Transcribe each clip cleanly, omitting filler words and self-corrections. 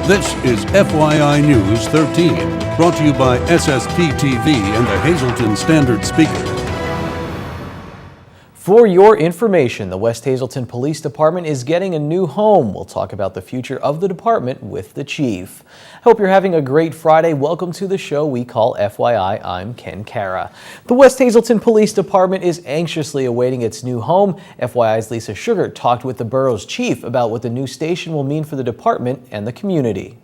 This is FYI News 13, brought to you by SSPTV and the Hazleton Standard Speaker. For your information, the West Hazleton Police Department is getting a new home. We'll talk about the future of the department with the chief. Hope you're having a great Friday. Welcome to the show we call FYI. I'm Ken Cara. The West Hazleton Police Department is anxiously awaiting its new home. FYI's Lisa Sugar talked with the borough's chief about what the new station will mean for the department and the community.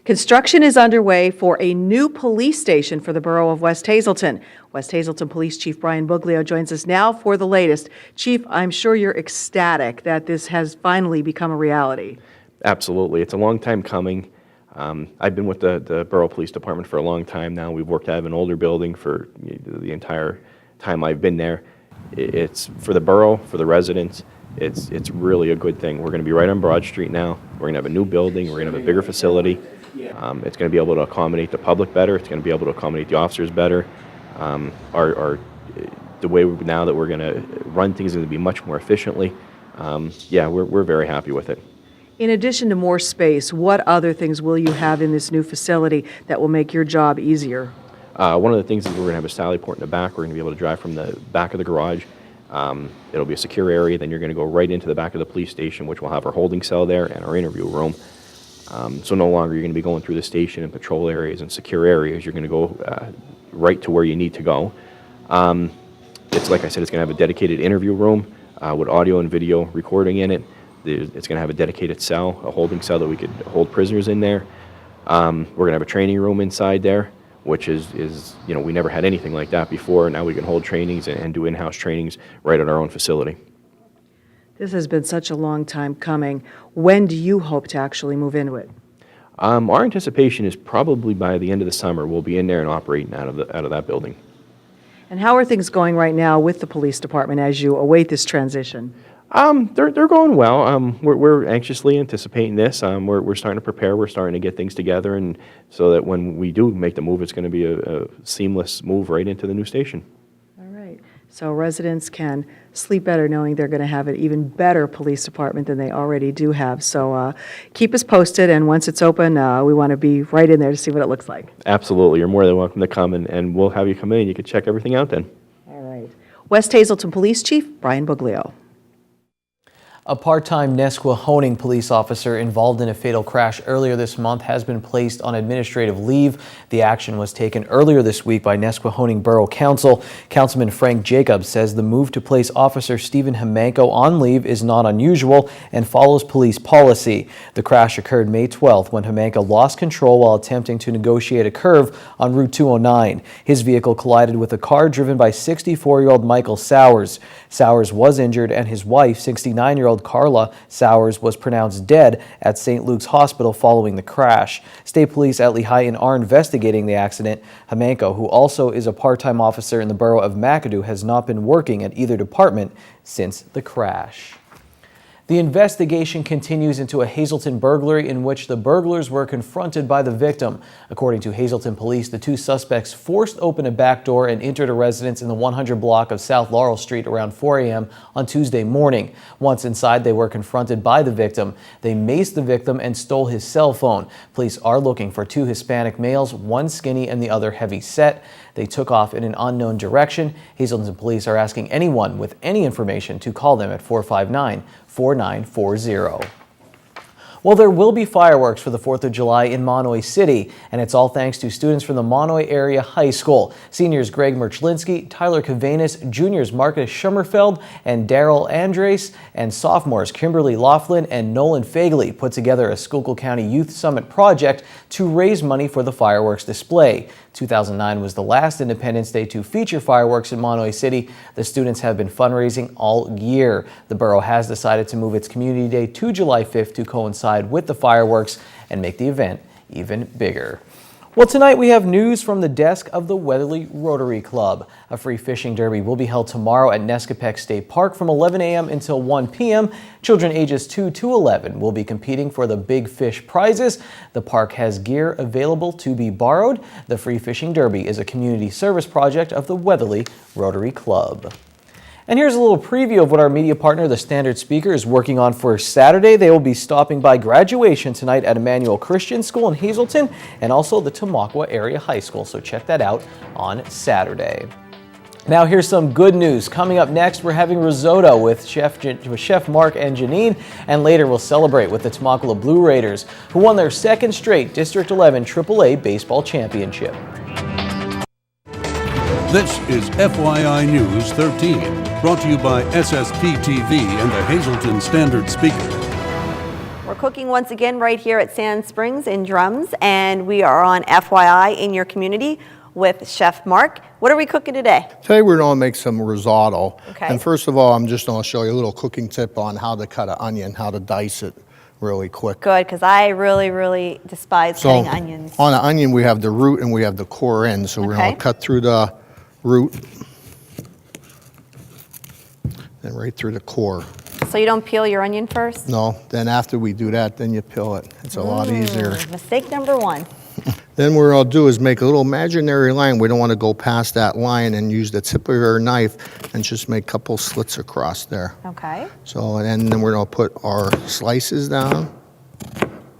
Construction is underway for a new police station for the borough of West Hazleton. West Hazleton Police Chief Brian Buglio joins us now for the latest. Chief, I'm sure you're ecstatic that this has finally become a reality. Absolutely. It's a long time coming. I've been with the Borough Police Department for a long time now. We've worked out of an older building for the entire time I've been there. It's for the borough, for the residents. It's really a good thing. We're going to be right on Broad Street now. We're going to have a new building. We're going to have a bigger facility. It's going to be able to accommodate the public better. It's going to be able to accommodate the officers better. The way now that we're going to run things is going to be much more efficiently. We're very happy with it. In addition to more space, what other things will you have in this new facility that will make your job easier? One of the things is we're going to have a sally port in the back. We're going to be able to drive from the back of the garage. It'll be a secure area. Then you're going to go right into the back of the police station, which will have our holding cell there and our interview room. So no longer you're going to be going through the station and patrol areas and secure areas. You're going to go right to where you need to go. It's like I said, it's going to have a dedicated interview room with audio and video recording in it. It's going to have a dedicated cell, a holding cell that we could hold prisoners in there. We're going to have a training room inside there, which is we never had anything like that before. Now we can hold trainings and do in-house trainings right at our own facility. This has been such a long time coming. When do you hope to actually move into it? Our anticipation is probably by the end of the summer we'll be in there and operating out of that building. And how are things going right now with the police department as you await this transition? They're going well. We're anxiously anticipating this. We're starting to prepare. We're starting to get things together, and so that when we do make the move, it's going to be a seamless move right into the new station. All right. So residents can sleep better knowing they're going to have an even better police department than they already do have. So keep us posted, and once it's open, we want to be right in there to see what it looks like. Absolutely. You're more than welcome to come, and we'll have you come in. You can check everything out then. All right. West Hazleton Police Chief Brian Buglio. A part-time Nesquehoning police officer involved in a fatal crash earlier this month has been placed on administrative leave. The action was taken earlier this week by Nesquehoning Borough Council. Councilman Frank Jacobs says the move to place Officer Stephen Hamanko on leave is not unusual and follows police policy. The crash occurred May 12th when Hamanko lost control while attempting to negotiate a curve on Route 209. His vehicle collided with a car driven by 64-year-old Michael Sowers. Sowers was injured, and his wife, 69-year-old Carla Sowers, was pronounced dead at St. Luke's Hospital following the crash. State police at Lehighton are investigating the accident. Hamanko, who also is a part-time officer in the borough of McAdoo, has not been working at either department since the crash. The investigation continues into a Hazleton burglary in which the burglars were confronted by the victim. According to Hazleton police, the two suspects forced open a back door and entered a residence in the 100 block of South Laurel Street around 4 a.m. on Tuesday morning. Once inside, they were confronted by the victim. They maced the victim and stole his cell phone. Police are looking for two Hispanic males, one skinny and the other heavy set. They took off in an unknown direction. Hazleton police are asking anyone with any information to call them at 459-4940. Well, there will be fireworks for the 4th of July in Monoy City, and it's all thanks to students from the Monoy Area High School. Seniors Greg Merchlinsky, Tyler Kavanis, juniors Marcus Schummerfeld and Daryl Andres, and sophomores Kimberly Laughlin and Nolan Fagley put together a Schuylkill County Youth Summit project to raise money for the fireworks display. 2009 was the last Independence Day to feature fireworks in Monoy City. The students have been fundraising all year. The borough has decided to move its Community Day to July 5th to coincide with the fireworks and make the event even bigger. Well, tonight we have news from the desk of the Weatherly Rotary Club. A free fishing derby will be held tomorrow at Nescopec State Park from 11 a.m. until 1 p.m. Children ages 2 to 11 will be competing for the big fish prizes. The park has gear available to be borrowed. The free fishing derby is a community service project of the Weatherly Rotary Club. And here's a little preview of what our media partner, the Standard Speaker, is working on for Saturday. They will be stopping by graduation tonight at Emmanuel Christian School in Hazleton and also the Tamaqua Area High School. So check that out on Saturday. Now here's some good news. Coming up next, we're having risotto with Chef Mark and Janine, and later we'll celebrate with the Tamaqua Blue Raiders, who won their second straight District 11 AAA baseball championship. This is FYI News 13, brought to you by SSPTV and the Hazleton Standard Speaker. We're cooking once again right here at Sand Springs in Drums, and we are on FYI in your community with Chef Mark. What are we cooking today? Today we're going to make some risotto. Okay. And first of all, I'm just going to show you a little cooking tip on how to cut an onion, how to dice it really quick. Good, because I really despise cutting onions. On an onion, we have the root and we have the core end. So we're going to cut through the root and right through the core. So you don't peel your onion first? No, then after we do that, then you peel it. It's a lot easier. Mistake number one. Then what I'll do is make a little imaginary line. We don't want to go past that line, and use the tip of your knife and just make a couple slits across there. Okay. So, and then we're going to put our slices down,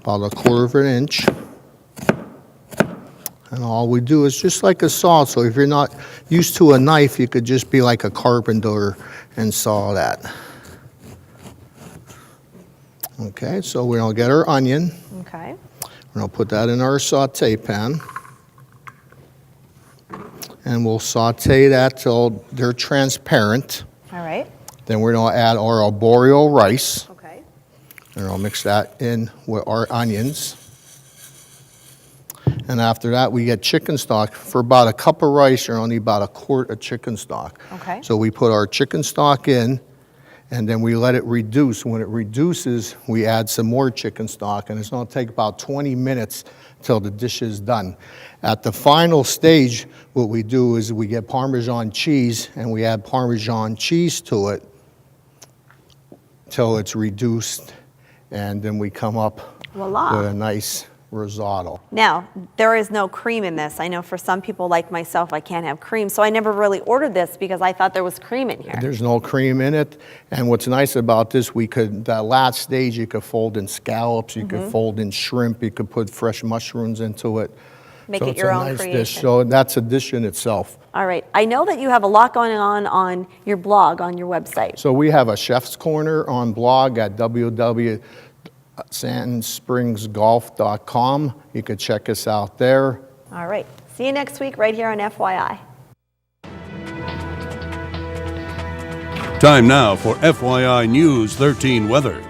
about 1/4 inch. And all we do is just like a saw. So if you're not used to a knife, you could just be like a carpenter and saw that. Okay, so we're going to get our onion. Okay. We're going to put that in our saute pan. And we'll saute that till they're transparent. All right. Then we're going to add our arborio rice. Okay. And I'll mix that in with our onions. And after that, we get chicken stock. For about a cup of rice, you're only about 1 quart of chicken stock. Okay. So we put our chicken stock in, and then we let it reduce. When it reduces, we add some more chicken stock, and it's going to take about 20 minutes till the dish is done. At the final stage, what we do is we get Parmesan cheese, and we add Parmesan cheese to it till it's reduced, and then we come up Voila. with a nice risotto. Now, there is no cream in this. I know for some people like myself, I can't have cream, so I never really ordered this because I thought there was cream in here. There's no cream in it, and what's nice about this, that last stage you could fold in scallops, you could fold in shrimp, you could put fresh mushrooms into it. Make So it it's your a own nice creation. dish. So that's a dish in itself. All right. I know that you have a lot going on your blog, on your website. So we have a chef's corner on blog at www.sandspringsgolf.com. You could check us out there. All right. See you next week right here on FYI. Time now for FYI News 13 weather.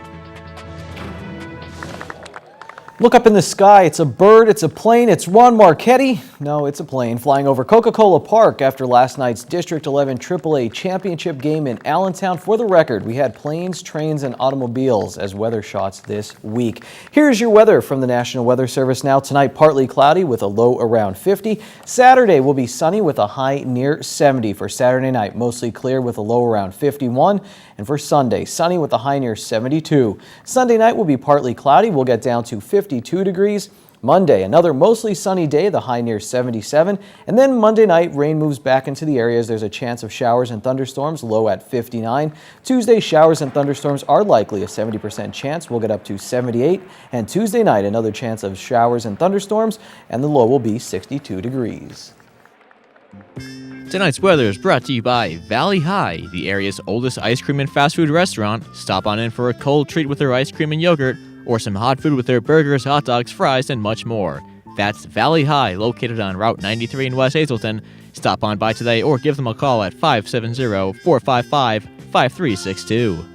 Look up in the sky. It's a bird, it's a plane, it's Ron Marchetti. No, it's a plane flying over Coca-Cola Park after last night's District 11 AAA championship game in Allentown. For the record, we had planes, trains, and automobiles as weather shots this week. Here's your weather from the National Weather Service now. Tonight, partly cloudy with a low around 50. Saturday will be sunny with a high near 70. For Saturday night, mostly clear with a low around 51. And for Sunday, sunny with a high near 72. Sunday night will be partly cloudy. We'll get down to 52 degrees. Monday, another mostly sunny day, the high near 77. And then Monday night, rain moves back into the areas. There's a chance of showers and thunderstorms, low at 59. Tuesday, showers and thunderstorms are likely, a 70% chance. We'll get up to 78. And Tuesday night, another chance of showers and thunderstorms, and the low will be 62 degrees. Tonight's weather is brought to you by Valley High, the area's oldest ice cream and fast food restaurant. Stop on in for a cold treat with their ice cream and yogurt, or some hot food with their burgers, hot dogs, fries, and much more. That's Valley High, located on Route 93 in West Hazleton. Stop on by today or give them a call at 570-455-5362.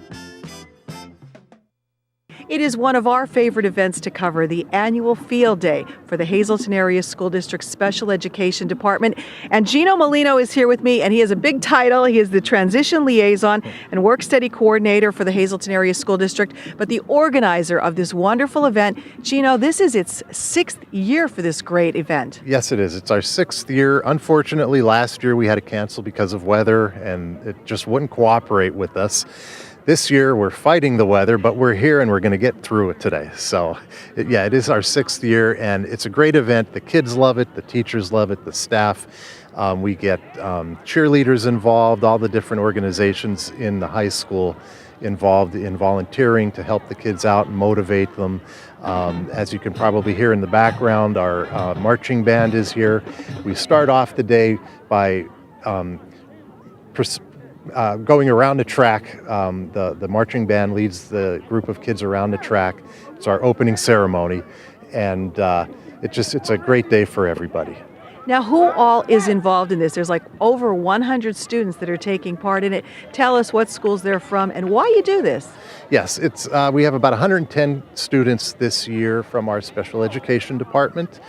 It is one of our favorite events to cover, the annual Field Day for the Hazleton Area School District Special Education Department. And Gino Molino is here with me, and he has a big title. He is the Transition Liaison and Work Study Coordinator for the Hazleton Area School District, but the organizer of this wonderful event. Gino, this is its 6th year for this great event. Yes, it is. It's our 6th year. Unfortunately, last year we had to cancel because of weather, and it just wouldn't cooperate with us. This year we're fighting the weather, but we're here and we're going to get through it today. So it is our 6th year, and it's a great event. The kids love it, the teachers love it, the staff. We get cheerleaders involved, all the different organizations in the high school involved in volunteering to help the kids out and motivate them. As you can probably hear in the background, our marching band is here. We start off the day by going around the track. The marching band leads the group of kids around the track. It's our opening ceremony, and it's a great day for everybody. Now, who all is involved in this? There's like over 100 students that are taking part in it. Tell us what schools they're from and why you do this. Yes, we have about 110 students this year from our special education department.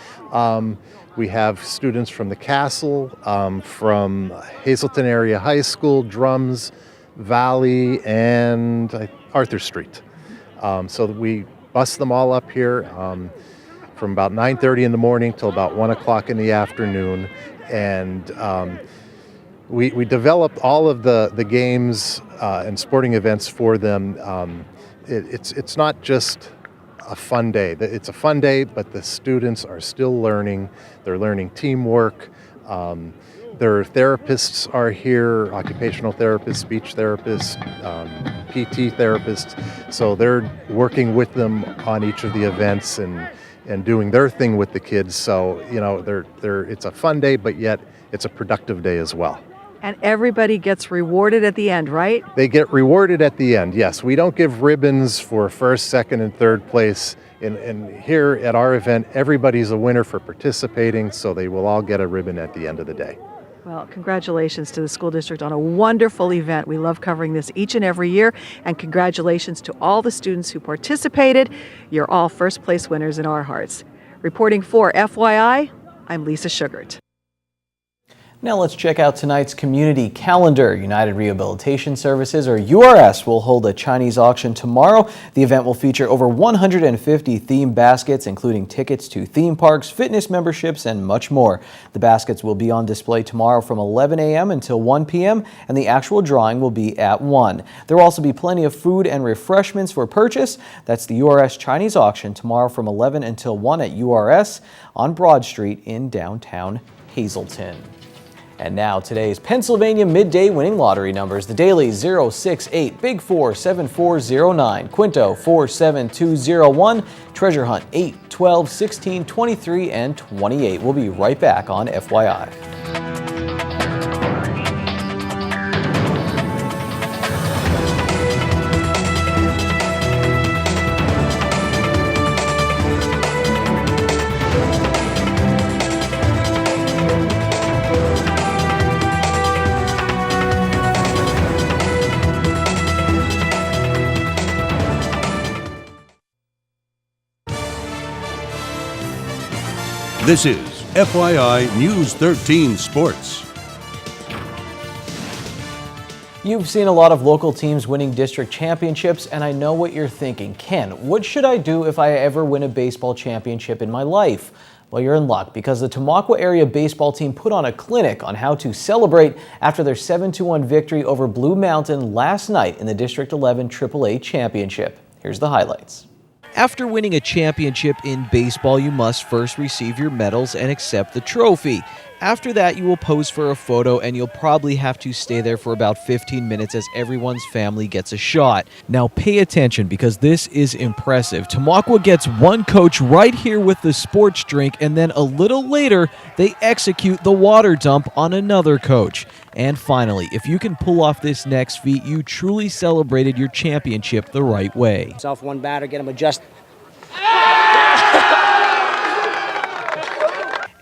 We have students from the Castle, from Hazleton Area High School, Drums, Valley, and Arthur Street. So we bus them all up here from about 9:30 in the morning till about 1 o'clock in the afternoon. And we developed all of the games and sporting events for them. It's not just a fun day. It's a fun day, but the students are still learning. They're learning teamwork. Their therapists are here, occupational therapists, speech therapists, PT therapists. So they're working with them on each of the events and doing their thing with the kids. So, it's a fun day, but yet it's a productive day as well. And everybody gets rewarded at the end, right? They get rewarded at the end, yes. We don't give ribbons for first, second, and third place. And here at our event, everybody's a winner for participating, so they will all get a ribbon at the end of the day. Well, congratulations to the school district on a wonderful event. We love covering this each and every year. And congratulations to all the students who participated. You're all first place winners in our hearts. Reporting for FYI, I'm Lisa Sugart. Now let's check out tonight's community calendar. United Rehabilitation Services, or URS, will hold a Chinese auction tomorrow. The event will feature over 150 theme baskets, including tickets to theme parks, fitness memberships, and much more. The baskets will be on display tomorrow from 11 a.m. until 1 p.m., and the actual drawing will be at 1. There will also be plenty of food and refreshments for purchase. That's the URS Chinese auction tomorrow from 11 until 1 at URS on Broad Street in downtown Hazleton. And now today's Pennsylvania midday winning lottery numbers. The daily 068, Big 4 7409, Quinto 47201, Treasure Hunt 8, 12, 16, 23, and 28. We'll be right back on FYI. This is FYI News 13 Sports. You've seen a lot of local teams winning district championships, and I know what you're thinking. Ken, what should I do if I ever win a baseball championship in my life? Well, you're in luck because the Tamaqua area baseball team put on a clinic on how to celebrate after their 7-1 victory over Blue Mountain last night in the District 11 AAA championship. Here's the highlights. After winning a championship in baseball, you must first receive your medals and accept the trophy. After that, you will pose for a photo, and you'll probably have to stay there for about 15 minutes as everyone's family gets a shot. Now pay attention because this is impressive. Tamaqua gets one coach right here with the sports drink, and then a little later, they execute the water dump on another coach. And finally, if you can pull off this next feat, you truly celebrated your championship the right way. Self one batter, get him adjusted.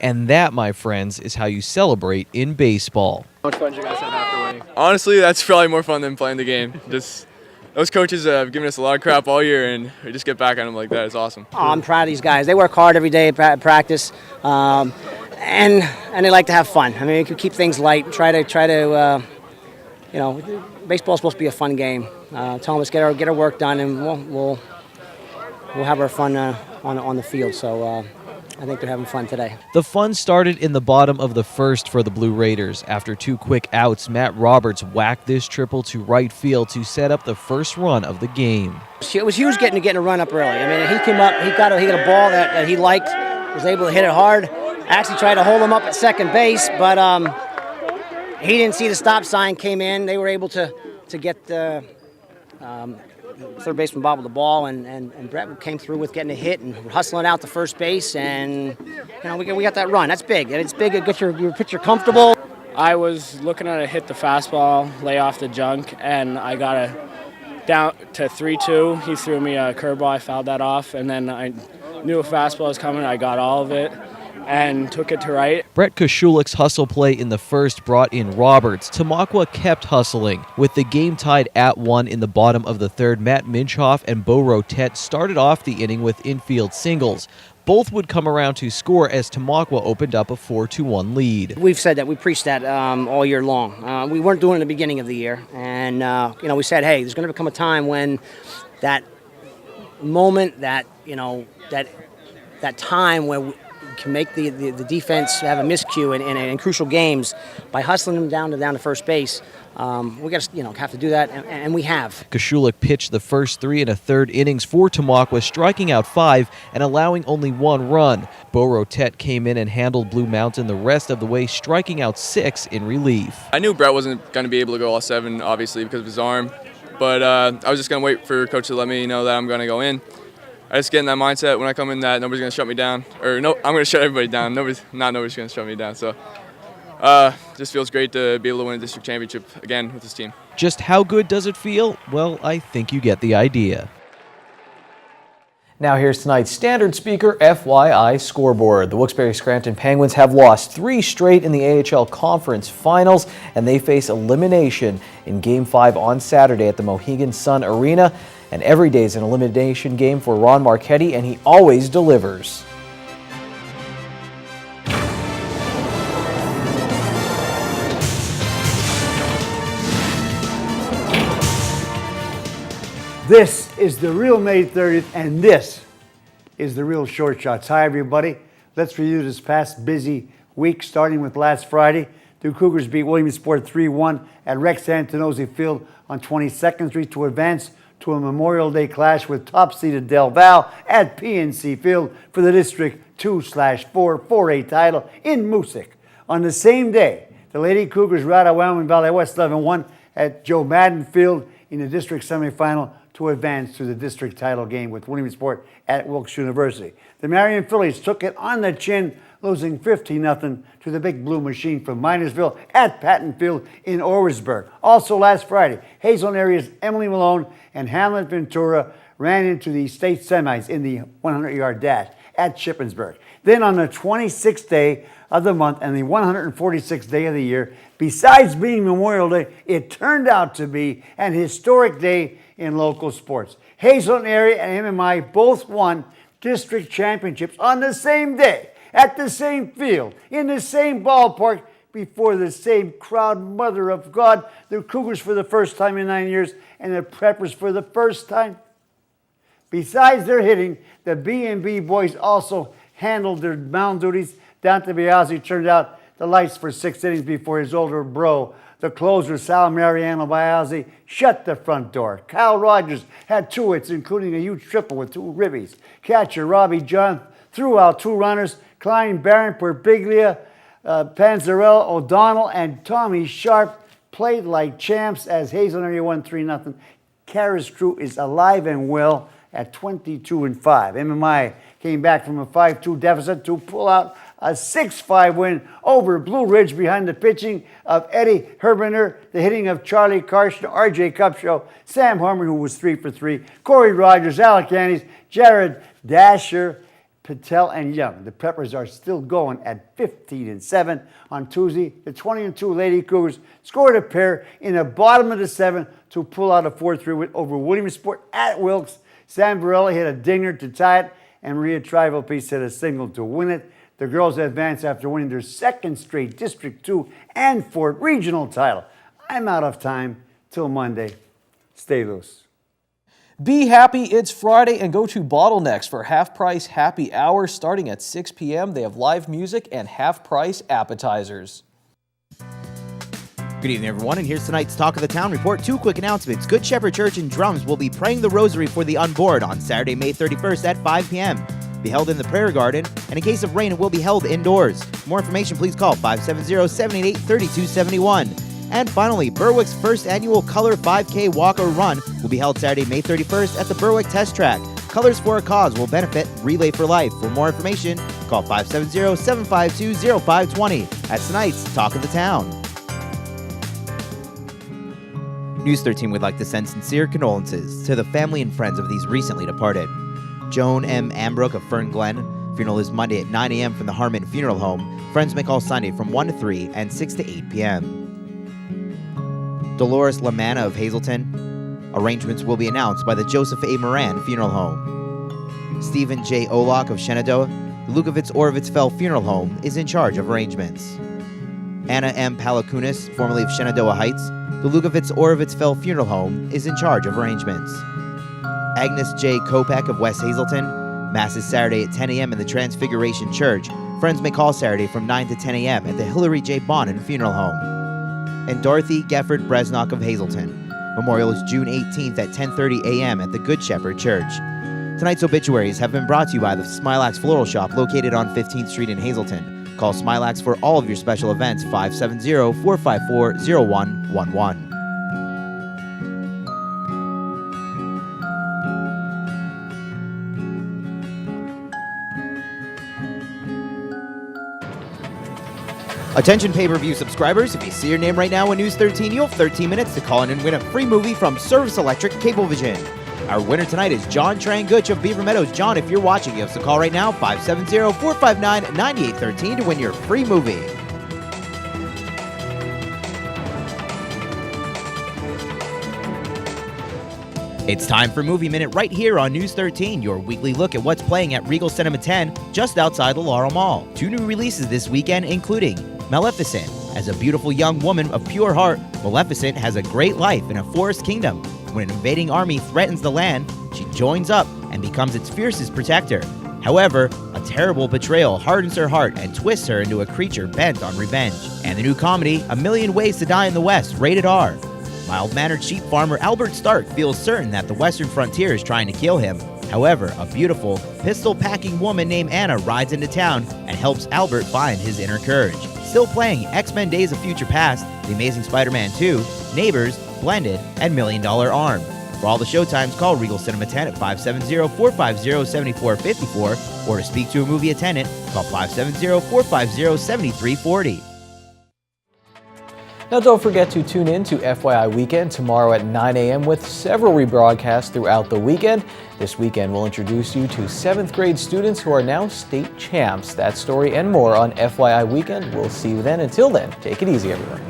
And that, my friends, is how you celebrate in baseball. How much fun did you guys have after winning? Honestly, that's probably more fun than playing the game. Just those coaches have given us a lot of crap all year, and we just get back on them like that. It's awesome. Oh, I'm proud of these guys. They work hard every day at practice, and they like to have fun. I mean, you can keep things light. Try to baseball's supposed to be a fun game. Tell them let's get our work done, and we'll have our fun on the field. So. I think they're having fun today. The fun started in the bottom of the first for the Blue Raiders. After 2 quick outs, Matt Roberts whacked this triple to right field to set up the first run of the game. It was huge getting a run up early. I mean, he came up, he got a ball that he liked, was able to hit it hard. Actually tried to hold him up at second base, but he didn't see the stop sign, came in. They were able to get the third baseman bobbled the ball, and Brett came through with getting a hit and hustling out to first base, and we got that run. That's big. And it's big. It gets your pitcher comfortable. I was looking at hit the fastball, lay off the junk, and I got a down to 3-2. He threw me a curveball. I fouled that off, and then I knew a fastball was coming. I got all of it and took it to right. Brett Koshulik's hustle play in the first brought in Roberts. Tamaqua kept hustling. With the game tied at 1 in the bottom of the third, Matt Minchoff and Bo Rotet started off the inning with infield singles. Both would come around to score as Tamaqua opened up a 4-1 lead. We've said that, we preached that all year long. We weren't doing it at the beginning of the year, and we said, hey, there's going to become a time when that moment, that time where we can make the defense have a miscue in crucial games by hustling them down to first base. We got to have to do that, and we have. Koshulik pitched the first 3 1/3 innings for Tamaqua, striking out 5 and allowing only 1 run. Bo Rotet came in and handled Blue Mountain the rest of the way, striking out 6 in relief. I knew Brett wasn't going to be able to go all 7, obviously, because of his arm. But I was just going to wait for Coach to let me know that I'm going to go in. I just get in that mindset when I come in that nobody's going to shut me down. Or no, I'm going to shut everybody down. Nobody's going to shut me down. So just feels great to be able to win a district championship again with this team. Just how good does it feel? Well, I think you get the idea. Now here's tonight's standard speaker FYI scoreboard. The Wilkes-Barre-Scranton Penguins have lost 3 straight in the AHL Conference Finals, and they face elimination in Game 5 on Saturday at the Mohegan Sun Arena. And every day is an elimination game for Ron Marchetti, and he always delivers. This is the real May 30th, and this is the real Short Shots. Hi, everybody. Let's review this past busy week, starting with last Friday. The Cougars beat Williamsport 3-1 at Rex Antonozzi Field on 22nd Street to advance to a Memorial Day clash with top-seeded Del Val at PNC Field for the District 2/4 4A title in Moosic. On the same day, the Lady Cougars routed Wyoming Valley West 11-1 at Joe Madden Field in the district semifinal to advance to the district title game with Williamsport at Wilkes University. The Marion Phillies took it on the chin, losing 15-0 to the Big Blue Machine from Minersville at Patton Field in Orwisburg. Also last Friday, Hazleton area's Emily Malone and Hamlet Ventura ran into the state semis in the 100-yard dash at Shippensburg. Then on the 26th day of the month and the 146th day of the year, besides being Memorial Day, it turned out to be an historic day in local sports. Hazleton area and MMI both won district championships on the same day, at the same field, in the same ballpark, before the same crowd. Mother of God, the Cougars for the first time in 9 years, and the Preppers for the first time. Besides their hitting, the B&B boys also handled their mound duties. Dante Biazzi turned out the lights for 6 innings before his older bro, the closer, Sal Mariano Biazzi, shut the front door. Kyle Rogers had 2 hits, including a huge triple with 2 ribbies. Catcher Robbie John threw out 2 runners. Klein, Barron, Perbiglia, Panzarella, O'Donnell, and Tommy Sharp played like champs as Hazleton area won 3-0. Kara's crew is alive and well at 22-5. MMI came back from a 5-2 deficit to pull out a 6-5 win over Blue Ridge behind the pitching of Eddie Herbiner, the hitting of Charlie Karshner, R.J. Cupshow, Sam Harmon, who was 3 for 3, Corey Rogers, Alec Andes, Jared Dasher, Patel, and Young. The Preppers are still going at 15-7. On Tuesday, the 20-2 Lady Cougars scored a pair in the bottom of the 7th to pull out a 4-3 win over Williamsport at Wilkes. Sam Varela hit a dinger to tie it, and Maria Trivalpice hit a single to win it. The girls advance after winning their 2nd straight District 2 and Fort regional title. I'm out of time. Till Monday. Stay loose. Be happy, it's Friday, and go to Bottlenecks for half-price happy hour starting at 6 p.m. They have live music and half-price appetizers. Good evening, everyone, and here's tonight's Talk of the Town report. 2 quick announcements. Good Shepherd Church in Drums will be praying the rosary for the unborn on Saturday, May 31st at 5 p.m. Be held in the prayer garden, and in case of rain, it will be held indoors. For more information, please call 570-788-3271. And finally, Berwick's first annual Color 5K Walk or Run will be held Saturday, May 31st at the Berwick Test Track. Colors for a Cause will benefit Relay for Life. For more information, call 570-752-0520. That's tonight's Talk of the Town. News 13 would like to send sincere condolences to the family and friends of these recently departed. Joan M. Ambrook of Fern Glen. Funeral is Monday at 9 a.m. from the Harmon Funeral Home. Friends may call Sunday from 1 to 3 and 6 to 8 p.m. Dolores LaManna of Hazleton. Arrangements will be announced by the Joseph A. Moran Funeral Home. Stephen J. Olak of Shenandoah. The Lukavitz-Orovitz-Fell Funeral Home is in charge of arrangements. Anna M. Palakunis, formerly of Shenandoah Heights. The Lukavitz-Orovitz-Fell Funeral Home is in charge of arrangements. Agnes J. Kopek of West Hazleton. Mass is Saturday at 10 a.m. in the Transfiguration Church. Friends may call Saturday from 9 to 10 a.m. at the Hillary J. Bonin Funeral Home. And Dorothy Gefford Bresnock of Hazleton. Memorial is June 18th at 10:30 a.m. at the Good Shepherd Church. Tonight's obituaries have been brought to you by the Smilax Floral Shop located on 15th Street in Hazleton. Call Smilax for all of your special events, 570-454-0111. Attention pay-per-view subscribers, if you see your name right now on News 13, you have 13 minutes to call in and win a free movie from Service Electric Cablevision. Our winner tonight is John Tranguch of Beaver Meadows. John, if you're watching, you have to call right now, 570-459-9813 to win your free movie. It's time for Movie Minute right here on News 13, your weekly look at what's playing at Regal Cinema 10, just outside the Laurel Mall. 2 new releases this weekend, including Maleficent. As a beautiful young woman of pure heart, Maleficent has a great life in a forest kingdom. When an invading army threatens the land, she joins up and becomes its fiercest protector. However, a terrible betrayal hardens her heart and twists her into a creature bent on revenge. And the new comedy, A Million Ways to Die in the West, rated R. Mild-mannered sheep farmer Albert Stark feels certain that the western frontier is trying to kill him. However, a beautiful, pistol-packing woman named Anna rides into town and helps Albert find his inner courage. Still playing X-Men Days of Future Past, The Amazing Spider-Man 2, Neighbors, Blended, and $1 Million Arm. For all the showtimes, call Regal Cinema 10 at 570-450-7454, or to speak to a movie attendant, call 570-450-7340. Now don't forget to tune in to FYI Weekend tomorrow at 9 a.m. with several rebroadcasts throughout the weekend. This weekend we'll introduce you to 7th grade students who are now state champs. That story and more on FYI Weekend. We'll see you then. Until then, take it easy, everyone.